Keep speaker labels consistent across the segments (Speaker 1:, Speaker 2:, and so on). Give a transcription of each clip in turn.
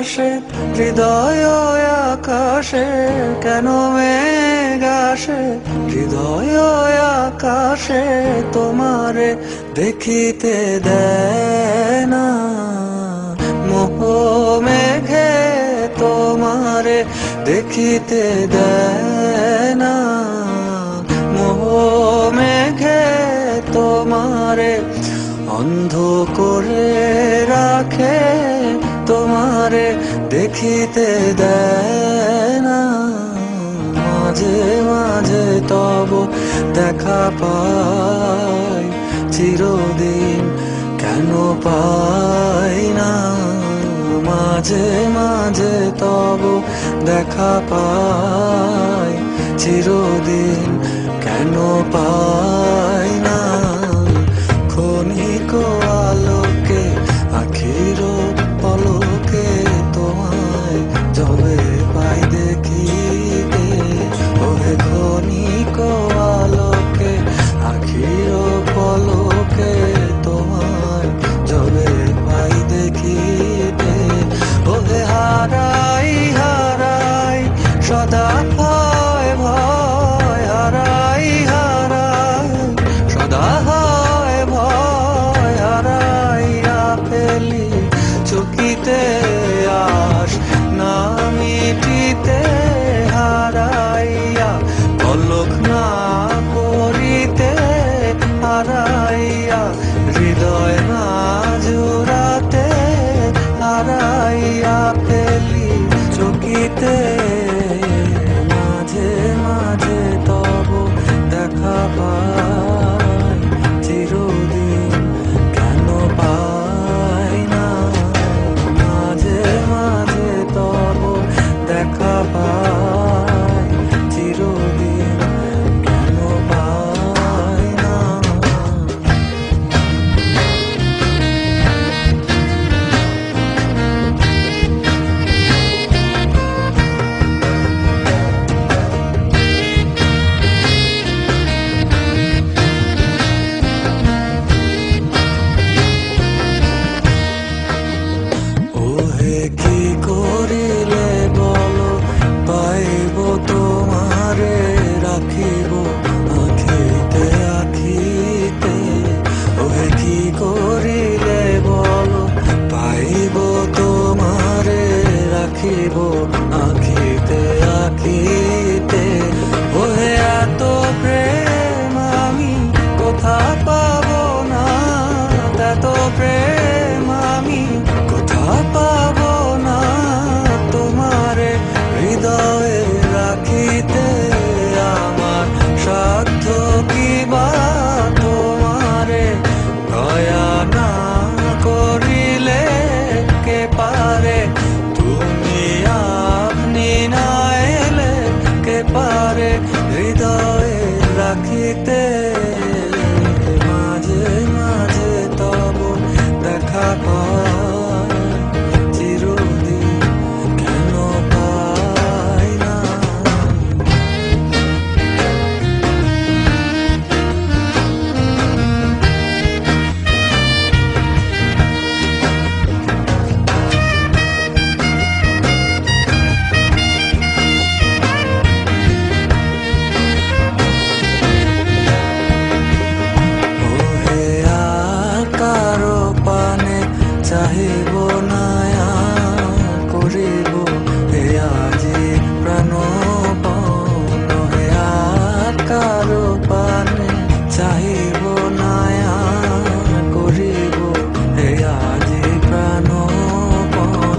Speaker 1: আসে হৃদয় আকাশে, কেন মেঘ আসে হৃদয় আকাশে, তোমারে দেখিতে দেয় না মোহ মেঘে, তোমারে দেখিতে দেয় না মোহ মেঘে, তোমারে অন্ধ করে রাখে, তোমারে দেখিতে দেয় না। মাঝে মাঝে তব দেখা পাই, চিরদিন কেন পাই না। মাঝে মাঝে তব দেখা পাই, চিরদিন কেন পাই না। ক্ষণিক আলোকে আখির পলকে, তোমায় যবে পাই দেখিতে, ওহে ক্ষণিক আলোকে আখির পলকে, তোমায় যবে পাই দেখিতে, ওহে হারাই হারাই সদা ভয় ভয়, হারাই হারাই সদা হয় ভয়, হারাইয়া ফেলি চকিতে আস না মিটিতে, হারাইয়া পলক না পড়িতে, হারাইয়া হৃদয় না জুড়াতে, হারাইয়া ফেলি চকিতে। মাঝে মাঝে তব দেখা পাই, চিরদিন কেন পাই না। মাঝে মাঝে তব দেখা পাই, চিরদিন কেন পাই না। ওহে কি করিলে বলো পাইব তোমারে, রাখিব আখিতে আখিতে। ওহে কি করিলে বলো পাইব তোমারে, রাখিব আখিতে আখিতে। ওহে এত প্রেম আমি কোথা পাবো না, এত প্রেম আমি কোথা পাবো না, তোমারে হৃদয়ে রাখিতে আমার সাধ্য কি বা, তোমারে দয়া না করিলে কে পারে, তুমি আপনি না এলে কে পারে হৃদয়ে রাখিতে। মাঝে মাঝে তব দেখা পাই, চিরদিন কেন পাই না। ওহে আর কারো পানে চাহিব না করিব হে আজি প্রাণপণ, ওহে আর কারো পানে চাহিব না করিব হে আজি প্রাণপণ।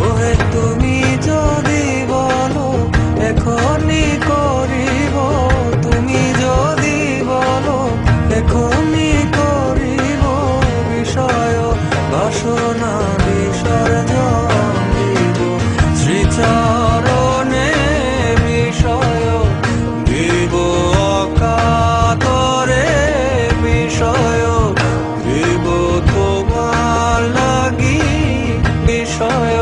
Speaker 1: ওহে তুমি যদি বলো এখনি করিব, তুমি যদি বলো এখনি করিব, বিষয় বাসনা বিসর্জন দিব শ্রীচরণে, বিষয় দিব অকাতরে, বিষয় দিব তোমার লাগি, বিষয়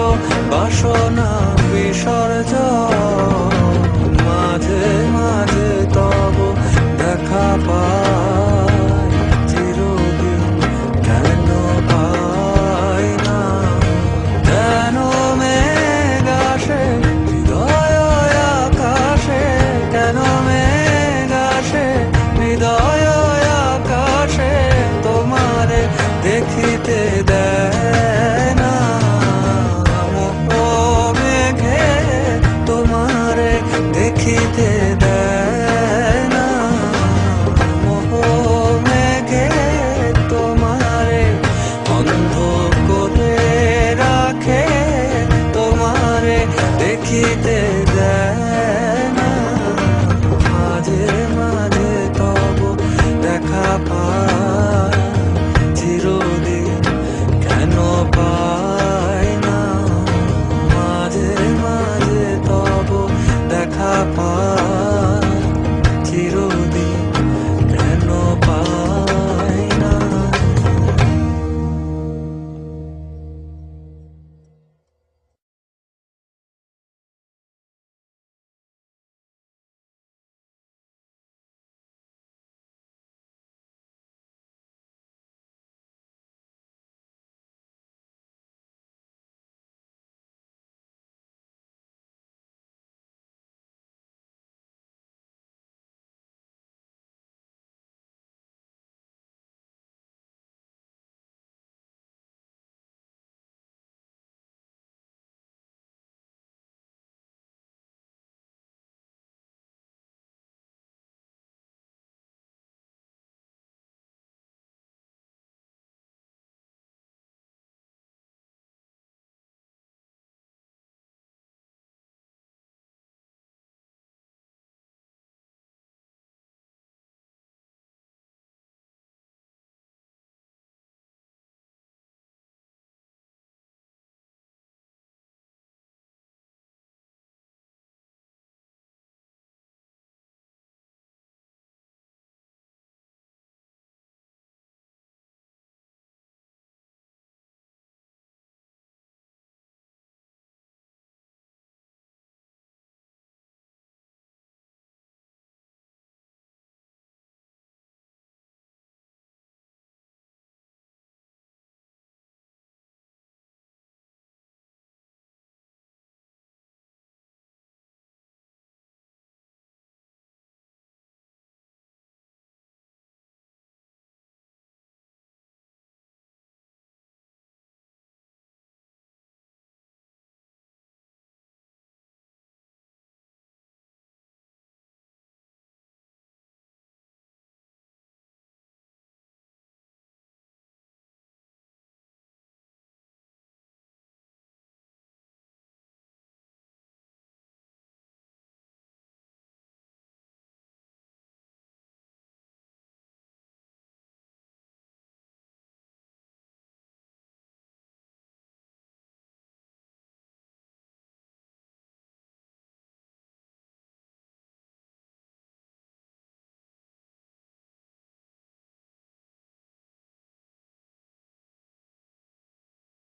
Speaker 1: বাসনা বিসর্জন। মাঝে মাঝে তব দেখা পাই, চিরদিন কেন পাই না। যেন মেঘ করে রাখে তোমারে দেখিতে